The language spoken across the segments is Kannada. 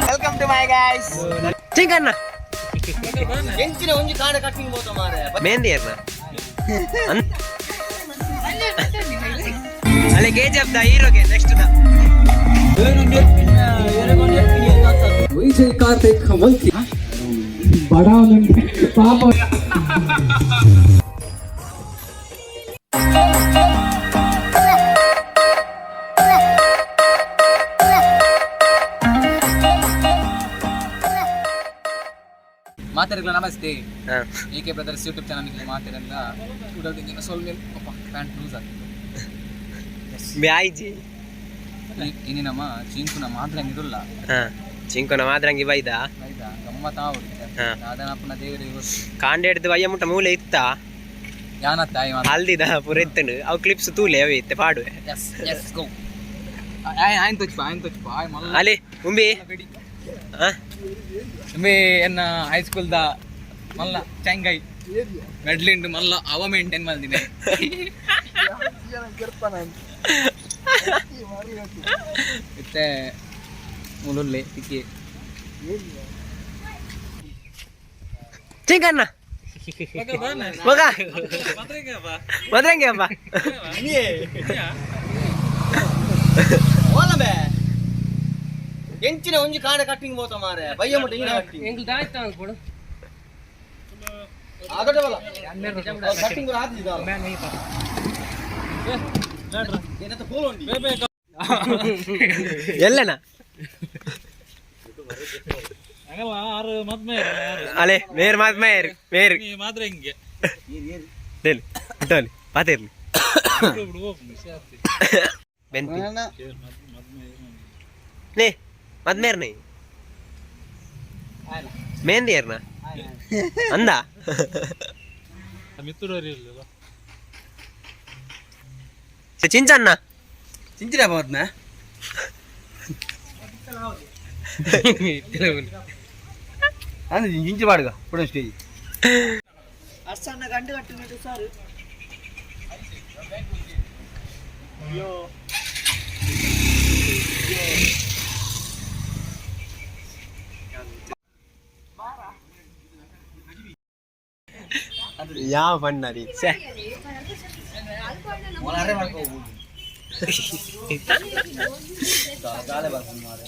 Welcome to my guys. Chinkanna ಎಂಚಿನ ಒಂಜಿ ಕಾಂಡ ಕಟ್ಟಿಂಗ್ ಹೋತ ಮಾರೆ ಮೆಹಂದಿ ಅಣ್ಣ ಅಲ್ಲೇ KGF ದ ಹೀರೋಗೆ ನೆಕ್ಸ್ಟ್ ದ ವಿಜಯ್ ಕಾರ್ತಿಕ್ ಮಂತ್ರಿ ಬಡಾ ಪಾಪ ಮಾತಾಡಿಲ್ಲ. ನಮಸ್ತೆ, AK ಬ್ರದರ್ಸ್ ಯೂಟ್ಯೂಬ್ ಚಾನಲ್ಗೆ ಮಾತಾಡಿಲ್ಲ. ಉಡೋದಿಂಗಿನ ಸ್ವಲ್ಪ ಪ್ಯಾಂಟ್ ಲೂಸ್ ಆಗ್ತಿತ್ತು. ಬ್ಯಾಯ್ಜಿ ಇನ್ನಿನಮ್ಮ ಚಿಂಕುನ ಮಾದ್ರಂಗಿರುಲ್ಲ. ಚಿಂಕುನ ಮಾದ್ರಂಗಿ ಬೈದ ಆಯ್ತಾ ಗಮ್ಮತ್ತಾ ಹೊಡಿತಾರೆ. ಅದನ್ನಪ್ಪನ ದೇವರಿಗೆ ಕಾಂಡೆ ಹಿಡ್ದು ವಯ್ಯ ಮುಟ್ಟ ಮೂಲೆ ಇತ್ತ ಯಾನತ್ತ ಹಲ್ದಿದ ಪೂರ ಎತ್ತಂಡು ಅವು ಕ್ಲಿಪ್ಸ್ ತೂಲೆ ಅವೇ ಇತ್ತೆ ಪಾಡುವೆ ఆయన తొచ్చిపో ఆయన మళ్ళీ ಅಲೆ ಉಂಬಿ ఉమ్మి ఎన్న హై స్కూల్ దా మళ్ళా చెంగై మెడ్లిండు మళ్ళా అవ మెయింటైన్ మళ్ళీ ಇತ್ತೆ ಮುಳುಲ್ಲೆ ತಿಕ್ಕಿ ಚಿಂಕಣ್ಣ ಮಗ ಮದ್ರಂಗಿ ಹಬ್ಬ ಓಲಬೆ ಎಂಚಿನ ಒಂಜಿ ಕಾಂಡ ಕಟ್ಟಿಂಗ್ ಹೋತ ಮಾರೆ ಬಯ್ಯ ಮುಟ್ಟ ಇಂಗಿನ ಕಟ್ಟಿಂಗ್ ಎಂಗ್ಲು ದಾಯ್ತಾ ಅನ್ಕೊಡು ಅದಟ ಬಲ ಕಟ್ಟಿಂಗ್ ರಾತ್ ಇದ ಏನತ ಕೋಲೊಂಡಿ ಎಲ್ಲನ ಅಲೆ ಮೇರ್ ಮಾತ್ ಮೇರ್ ಮೇರ್ ಡೋಲಿ ಪಾತಿರ್ಲಿ ಬೆಂತಿ ನೇ ಮದ್ಮೇರ್ ನೈ ಮೆಹಂದಿ ಏರ್ನ ಅಂದ ಚಿಂಚಣ್ಣ చించిన పోతున్నా అది చించి పాడుగా ఇప్పుడు స్టేజ్ అస్సన్న గంట కట్టినట్టు సార్ ಯಾವ ಬಣ್ಣರಿ ಮೊಲಾರೆ ಮಾಡ್ಕೋಬಹುದು ಗಾಲೆ ಬರ್ಕೊಂಡು ಮಾರೆ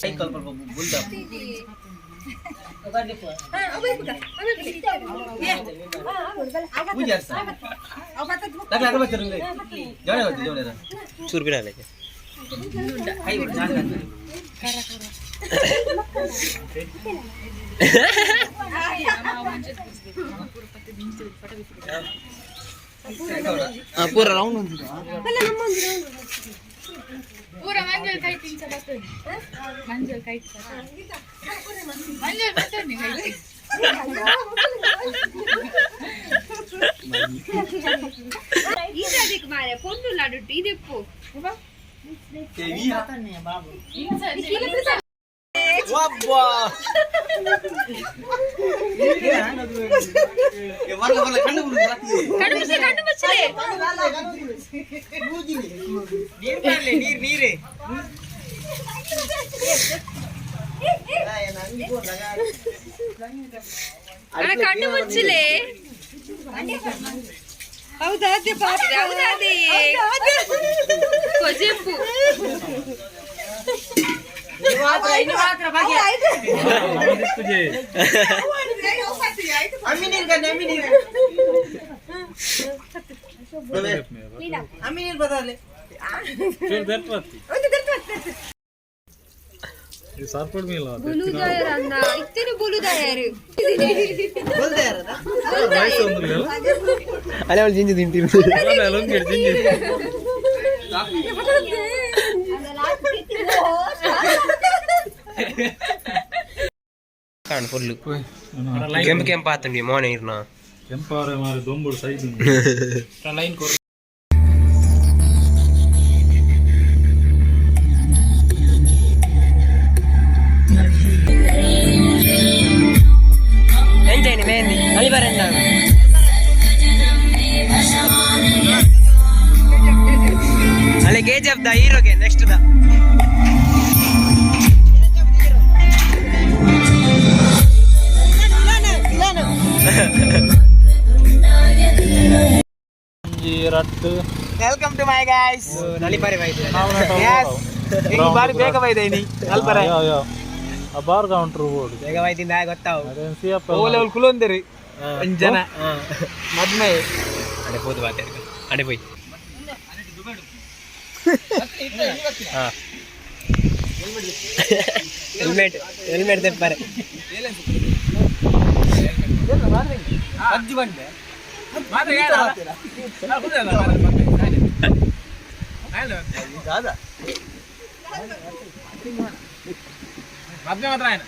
ಸೈಕಲ್ ಸ್ವಲ್ಪ ಬುಲ್ಡ ಪೂಜಾರ್ ಸರ್ ತಕ್ಕ ಅದ ಬಚ್ಚರು ಜೋಳೆ ಬಚ್ಚು ಜೋಳೆ ಚೂರು ಬಿಡಲ್ಲ ಹೈ ಬಿಡು ಜಾಗ ಪೂರ ರೌಂಡ್ ಒಂದಿದೆ पूरा मंजल काई तीन चला तो मंजल काई मंजल पता नहीं काई ఈసారి మారే పొన్ను లాడు ఇదెప్పు కేవి హతనే బాబు इंसान వాబ్బా ఏ వర్ల వర్ల కన్ను గురు రాతి కడుపు బచ్చలే నీరు పర్లే నీరే అన్న కన్ను బచ్చలే ಹೌದಾದೆ ಪಾಪ ಹೌದಾದೆ ಕೊಜೆಂಬು ಇನ್ನು ಮಾತ್ರ ಭಾಗ್ಯ ಅಮ್ಮಿನೀರ್ ಗಂಡ ಅಮ್ಮಿನೀರ್ ಅಮ್ಮಿನೀರ್ ಬದಲೇ ಬುಲುದಾಯರ್ ಅನ್ನ ಇತ್ತೇನು ಬುಲುದಾಯರು ಅಲ್ಲೇ ಅವಳು ಜಿಂಜಿ ತಿಂತೀನಿ ಕಾಣ್ ಫುಲ್ಲು ಕೆಂಪು ಕೆಂಪು ಆತಂಡಿ ಮೋನೆ ಇರ್ನ ಕೆಂಪಾರೆ ಮಾರೆ ದೊಂಬುಡು ಸೈಜ್ ಲೈನ್ ಕೊಡು ಎಂಜಾಯ್ನಿ ಮೆಹಂದಿ ಅಲ್ಲಿ ಬರಂಡ KGF ದ ಹೀರೋಗೆ ನೆಕ್ಸ್ಟ್ ದ ವೆಲ್ಕಮ್ ಟು ಮೈ ಗೈಸ್ ನಲಿಪಾರಿ ಬೈದೆ ಯಸ್ ಬಾರಿ ಬೇಗ ಬೈದೆ ನೀ ಅಲ್ಬರ ಬಾರ್ ಕೌಂಟರ್ ಬೋರ್ಡ್ ಬೇಗ ಬೈದಿಂದ ಗೊತ್ತಾವು ಓಲೆ ಕುಲೊಂದಿರಿ ಜನ ಮದ್ಮೆ ಅಡೆ ಹೋದ ಬಾತೆ ಅಡೆ ಹೋಯ್ ಹೆಲ್ಮೆಟ್ ತೆಪ್ಪಾರೆ ಅಜ್ಜಿ ಬಂದೆ ಮದ್ಮೆ ಮಾತ್ರ ಆಯ್ನ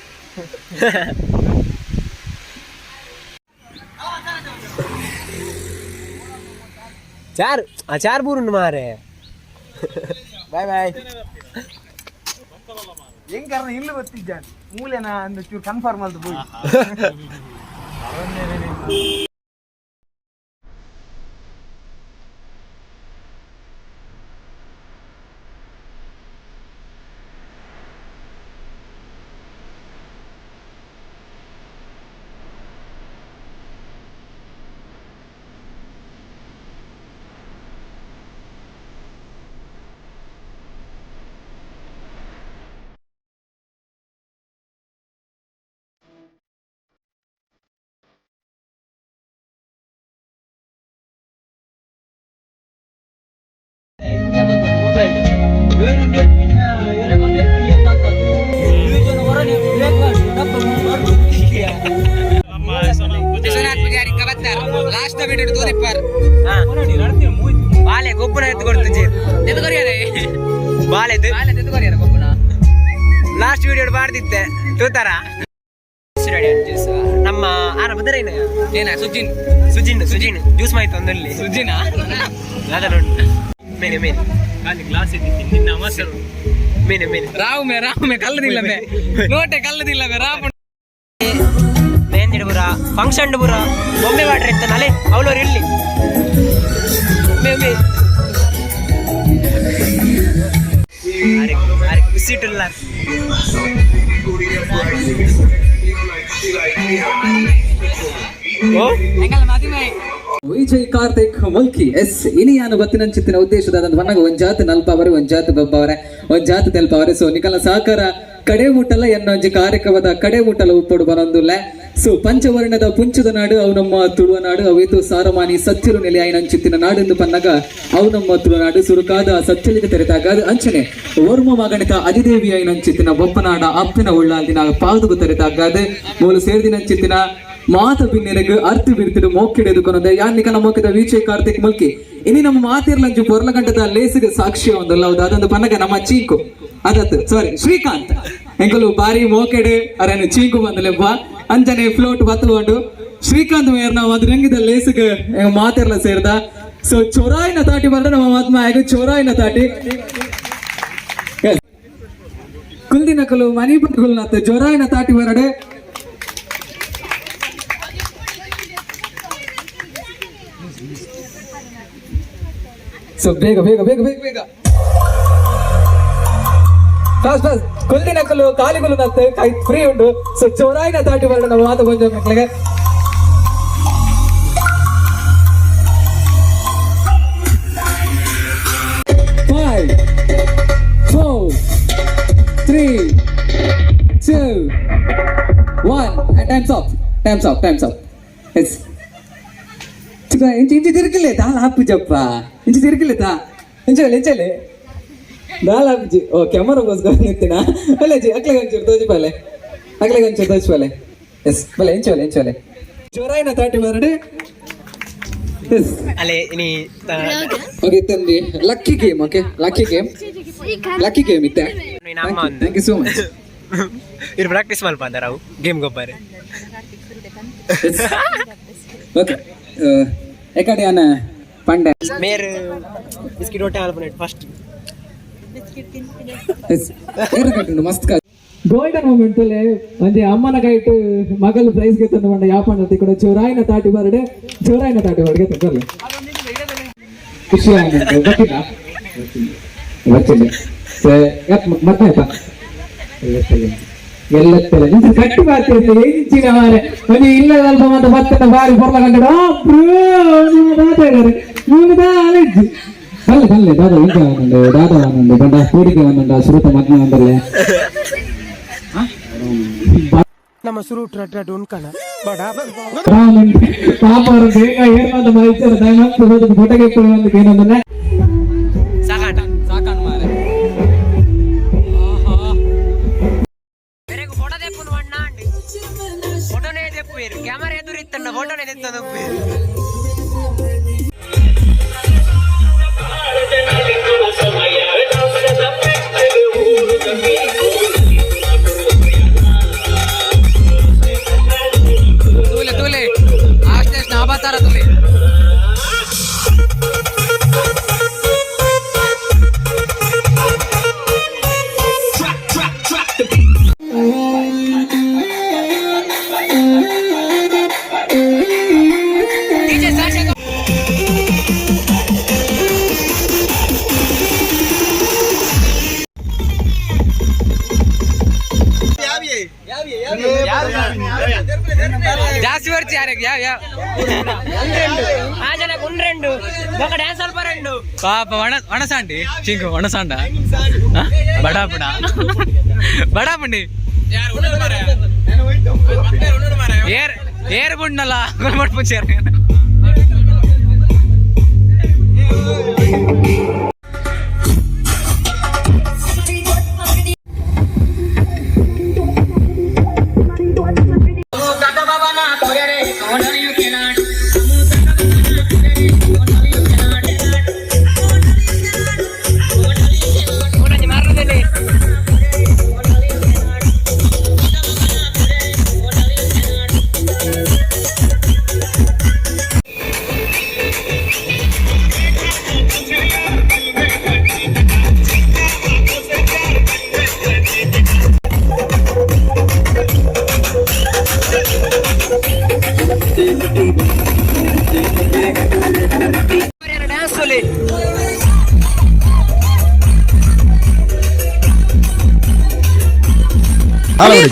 चार बूरुंड मारे बाय बाय ಹೆಂಗ್ ಕಾರಣ ಇಲ್ಲೂ ಗೊತ್ತಿದ್ದಾನೆ ಮೂಲೆನ ಒಂದು ಚೂರು ಕನ್ಫರ್ಮ್ ಅಂತ ಹೋಗಿ ಲಾಸ್ಟ್ ವಿಡಿಯೋ ತೋರಿಪ್ಪಾರ ಬಾಲೆ ಗೊಬ್ಬರ ಎತ್ತು ಕೊಡ್ತು ಬಾಲೆ ಗೊಬ್ಬನ ಲಾಸ್ಟ್ ವಿಡಿಯೋ ಮಾಡ್ದಿತ್ತೆ ತೂತಾರ ನಮ್ಮ ಆರ ಬದರೇನ ಏನ ಸುಜಿನ್ ಸುಜಿನ್ ಜ್ಯೂಸ್ ಮಾಯ್ತು ಒಂದಲ್ಲಿ ಸುಜಿನ ಮೇನೆ ಮೇನೆ ಗ್ಲಾಸ್ ಇದ್ದೀನಿ ನಿನ್ನ ಅಮಸರು ಮೇನೆ ಮೇನೆ ರಾವ್ ಕಲ್ಲದಿಲ್ಲ ಮೇ ನೋಟೆ ಕಲ್ಲದಿಲ್ಲ ಮೇ ರಾವ್ ಮೇಂದಿಡು ಬುರ ಫಂಕ್ಷನ್ ಬುರ ಒಮ್ಮೆ ಮಾಡ್ರಿ ಅಂತ ನಾಳೆ ಅವಳವ್ರು ಇರ್ಲಿ ಬಿಸಿಟ್ಟಿಲ್ಲ ವಿಜಯ್ ಕಾರ್ತಿಕ್ ಮುಲ್ಕಿ ಎಸ್ ಇನಿ ಯಾನು ಬತ್ತಿನ ಚಿತ್ತಿನ ಉದ್ದೇಶದ ವನ್ನಗ ಒಂಜಾತ್ ನಲ್ಪವರೆ ಒಂಜಾತ್ ಗೊಬ್ಬವರೆ ಒಂಜಾತ್ ತೆಲ್ಪವರೆ ಸೊ ನಿಕಲ ಸಹಕಾರ ಕಡೆ ಮುಟ್ಟಲ ಎನ್ನೊಂಜಿ ಕಾರ್ಯಕ್ರಮದ ಕಡೆ ಮುಟ್ಟಲ ಉಪ್ಪೊಡು ಬರೊಂದುಲ್ಲ ಸೊ ಪಂಚವರ್ಣದ ಪುಂಚದ ನಾಡು ಅವು ನಮ್ಮ ತುಳುವ ನಾಡು ಅವೇತು ಸಾರಮಾನಿ ಸತ್ಯರು ನೆಲೆ ಆಯ್ನಂಚಿತ್ತಿನ ನಾಡೆಂದು ಪನ್ನಗ ಅವು ನಮ್ಮ ತುಳುನಾಡು ಸುರುಕಾದ ಸತ್ಯಲಿಗೆ ತೆರೆತಾಗ ಅಂಚನೆ ವರ್ಮ ಮಗಣಿತ ಅಧಿದೇವಿ ಆಯ್ನಂಚಿತ್ತಿನ ಬೊಪ್ಪನಾಡ ಅಪ್ಪಿನ ಉಳ್ಳಾಲ್ದಿನ ಪಾದುಗು ತೆರೆತಾಗಾದ ಮೂಲು ಸೇರ್ದಿನಂಚಿತ್ತಿನ ಮಾತ ಬಿನ್ನೆರೆಗೆ ಅರ್ಥ ಬಿರ್ತಿಡು ಮೋಕ್ಕಿಡೆದು ಕೊನೊಂದೆ ಯಾನಿಕಲ ಮೋಕಿದ ವಿಜಯ್ ಕಾರ್ತಿಕ್ ಮುಲ್ಕಿ ಇನಿ ನಮ್ಮ ಮಾತಿರ್ಲಂಜು ಪೊರ್ಲಗಂಟದ ಲೇಸಿಗೆ ಸಾಕ್ಷಿ ಒಂದಲ್ಲ ಹೌದು ಅದೊಂದು ಪನ್ನಗ ನಮ್ಮ ಚೀಕು ಅದತ್ತು ಸಾರಿ ಶ್ರೀಕಾಂತ್ ಎಂಕಲು ಬಾರಿ ಮೋಕೆಡೆ ಅರೇನು ಚೀಕು ಬಂದಲೆಬ್ಬ ಅಂಜನೆ ಫ್ಲೋಟ್ ಬತ್ತುಕೊಂಡು ಶ್ರೀಕಾಂತ್ ಮೇಯರ್ ನಾವು ಅದ್ರ ರಂಗಿದ ಲೇಸಿಗೆ ಮಾತಿರ್ಲ ಸೇರ್ದ ಸೊ ಚೊರಾಯಿನ ತಾಟಿ ಬಂದ್ರೆ ನಮ್ಮ ಮಾತ್ಮ ಆಗ ಚೊರಾಯಿನ ತಾಟಿ ಕುಲ್ದಿನ ಕಲು ಮನಿ ಬಂದು ಜೊರಾಯಿನ ತಾಟಿ ಬರಡೆ ಸೊ ಬೇಗ ಬೇಗ ಬೇಗ ಬೇಗ ಬೇಗ ಫಾಸ್ಟ್ ಫಾಸ್ಟ್ ಕುಲ್ದಿನ ಕಲ್ಲು ಕಾಲಿಗುಲು ನತ್ತೆ ಕೈ ಫ್ರೀ ಉಂಟು ಸೊ ಚೋರಾಯಿನ ತಾಟಿ ಬರೋಣ ನಾವು ಮಾತು ಬಂದ ಮಕ್ಕಳಿಗೆ ಫೈವ್ 4 3 2 1 ಟೈಮ್ಸ್ ಆಫ್ ಎಸ್ ಇಂಚಿ ತಿರುಗಿಲ್ಲ ದಾಲ್ ಹಾಪುಜಪ್ಪ ಇಂಚಿ ತಿರುಗಿಲ್ಲ ಇಂಚಲೆ ದಾಲ್ ಹಾಪುಜಿ ಓ ಕ್ಯಾಮರಾಗೋಸ್ಕರ ನಿಂತಿನ ಅಲ್ಲ ಜಿ ಅಕ್ಲೆಗೆ ಒಂಚೂರು ತೋಜಿ ಎಸ್ ಬಲೆ ಇಂಚೋಲೆ ಜೋರಾಯಿನ ತಾಟಿ ಬರಡೆ ಎಸ್ ಅಲೆ ನೀ ಓಕೆ ತಂದಿ ಲಕ್ಕಿ ಗೇಮ್ ಇತ್ತೆ ಥ್ಯಾಂಕ್ ಯು ಸೋ ಮಚ್ ಇವ್ರು ಪ್ರಾಕ್ಟೀಸ್ ಮಲ್ಪ ನಾವು ಗೇಮ್ ಗೊಬ್ಬರೆ ಓಕೆ ಎಕಡೆ ಅನ್ನ ಪಂಡೆ ಮೇರ್ ಬಿಸ್ಕಿಟ್ ಹೊಟ್ಟೆ ಆಲ್ಪನೇಟ್ ಫಸ್ಟ್ ಮಸ್ತ್ ಗೋಲ್ಡನ್ ಮೂಮೆಂಟ್ ಅಲ್ಲೇ ಒಂದೇ ಅಮ್ಮನ ಕೈಟ್ ಮಗಲು ಪ್ರೈಸ್ ಗೆ ತಂದು ಬಂದ ಯಾಪಂಡ ಕೂಡ ಚೋರಾಯಿನ ತಾಟಿ ಬರಡೆ ಚೋರಾಯಿನ ತಾಟಿ ಬರಡೆ ತಂದಲ್ಲ ಖುಷಿ ಆಯ್ತು ಗೊತ್ತಿಲ್ಲ వచ్చింది ಮತ್ತಾಯ್ತ ಎಲ್ಲತ್ತಲ್ಲ ನಿಂತು ಕಟ್ಟಿ ಮಾಡ್ತಿರ್ತೀವಿ ಏನಿಚ್ಚಿನ ಮಾರೆ ಒಂದು ಇಲ್ಲದಲ್ಪ ಮತ್ತೆ ಭತ್ತದ ಬಾರಿ ಬರ್ಲ ಕಂಡ ಆಲಜ್ಜಿ ಕಲ್ಲೆ ಕಲ್ಲೆ ದಾದ ಇಂಕ ಒಂದುಂಡು ದಾದ ಒಂದುಂಡು ಬಂಡ ಕೂಡಿಗೆ ಒಂದುಂಡು ಶ್ರುತ ಮಗ್ನ ಒಂದಲ್ಲೇ ನಮ್ಮ ಸುರು ಟ್ರಟ್ ಉಣ್ಕಣ ಬಡ ಪಾಪ ಅವರು ಬೇಗ ಏನಾದ ಮೈಸೂರ ದಯಮಾಡಿ ಹೋದ ಫೋಟೋಗೆ ಕೊಡುವಂತ ಏನಂದ್ರೆ ಸಾಕಾಟ ಸಾಕಾನ್ ಮಾರೆ ಬೆರೆಗೂ ಫೋಟೋ ತೆಪ್ಪುನು ಅಣ್ಣ ಅಂಡಿ ಫೋಟೋನೇ ತೆಪ್ಪುವೇರು ಕ್ಯಾಮರಾ ಎದುರು ಇತ್ತಣ್ಣ ಫೋಟೋನೇ ತೆತ್ತದ ಹೋಗ್ಬೇರು ತೂಲೆ ಆಸ್ತೆ ನಾಬಾತಾರ ತೂಲೆ ಜಾಸ್ತಿ ಬರ್ತಿ ಯಾರಿಗೆ ಯಾವ ಆ ಜನ ಗುಂಡ್ರೆಂಡು ఒక డాన్స్ అల్ప రెండు పాప వణసాండి చింకు వణసాండ బడాపడా బడాపండి ఏర్ బుండలా కొనబడిపోయారు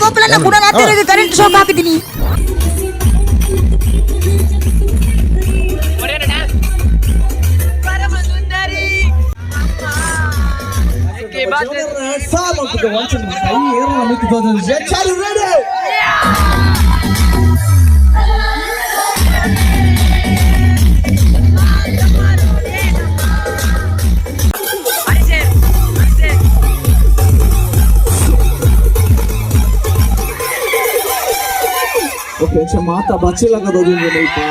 ಗೋಪಾಲಣ್ಣ ಕೂಡ ಕರೆಂಟ್ ಶಾಕ್ ಹಾಕಿದ್ದೀನಿ. Mata bacila ka daw din yun pa.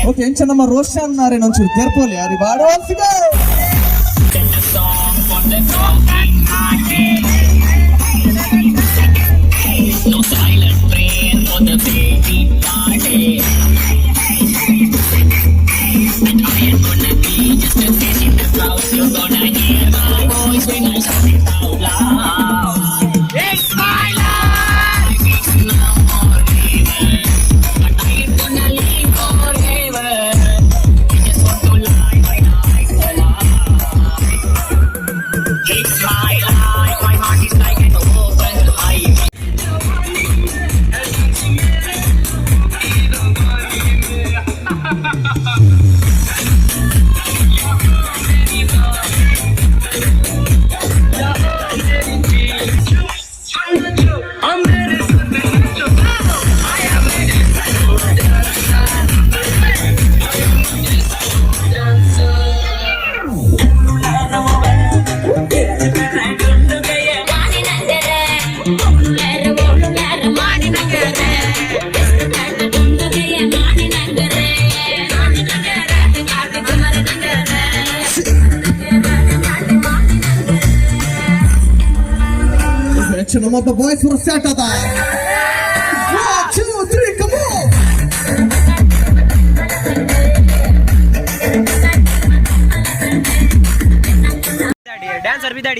Okay, encha nama Roshan nare non chur terpole yari bado siga. No silent prayer for the baby party. And I am gonna be just a fish in the crowd. You're gonna hear my voice when I shout it out loud. It's my life. It's no more living, but I am gonna live forever. I just want to lie my life alive. It's my life. My heart is like an open highway. Some of the boys were set at that. 1, 2, 3, come on! Dancer with that.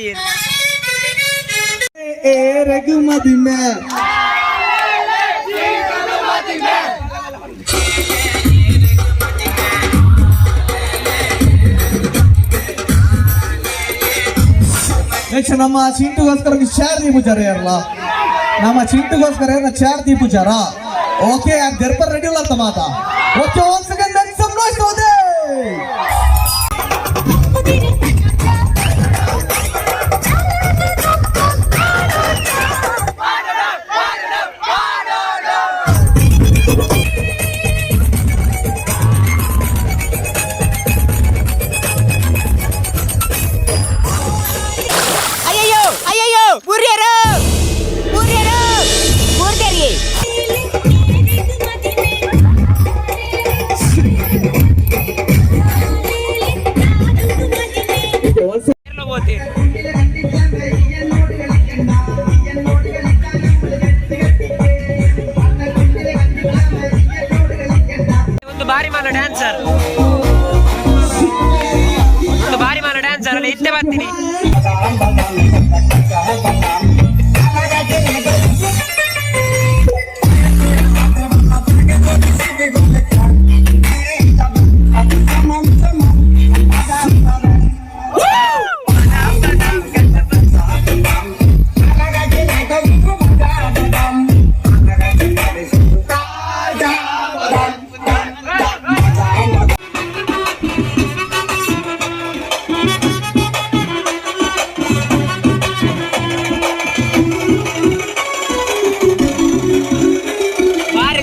Hey, Ragumati man. Next ನಮ್ಮ ಚಿಂಟುಗೋಸ್ಕರ ಚಾರ್ ದಿ ಪೂಜಾರ ಯಾರಲ್ಲ ನಮ್ಮ ಚಿಂಟುಗೋಸ್ಕರ ಚಾರ್ ದಿ ಪೂಜಾರ ಓಕೆ ದೆರ್ಪರ್ ರೆಡಿ ಇಲ್ಲ ಅಂತ ಮಾತಾ okay once again let's some noise for the ಅಯ್ಯಯ್ಯೋ ಅಯ್ಯಯ್ಯೋ ಮುರಿಯರು ಮುರಿಯರು ಮುರ್ದರಿ ಒಂದು ಬಾರಿ ಮಾಡೋ ಡ್ಯಾನ್ಸರ್ ಅಲ್ಲಿ ಇದ್ದೆ ಬರ್ತೀನಿ. ಬಾರಿ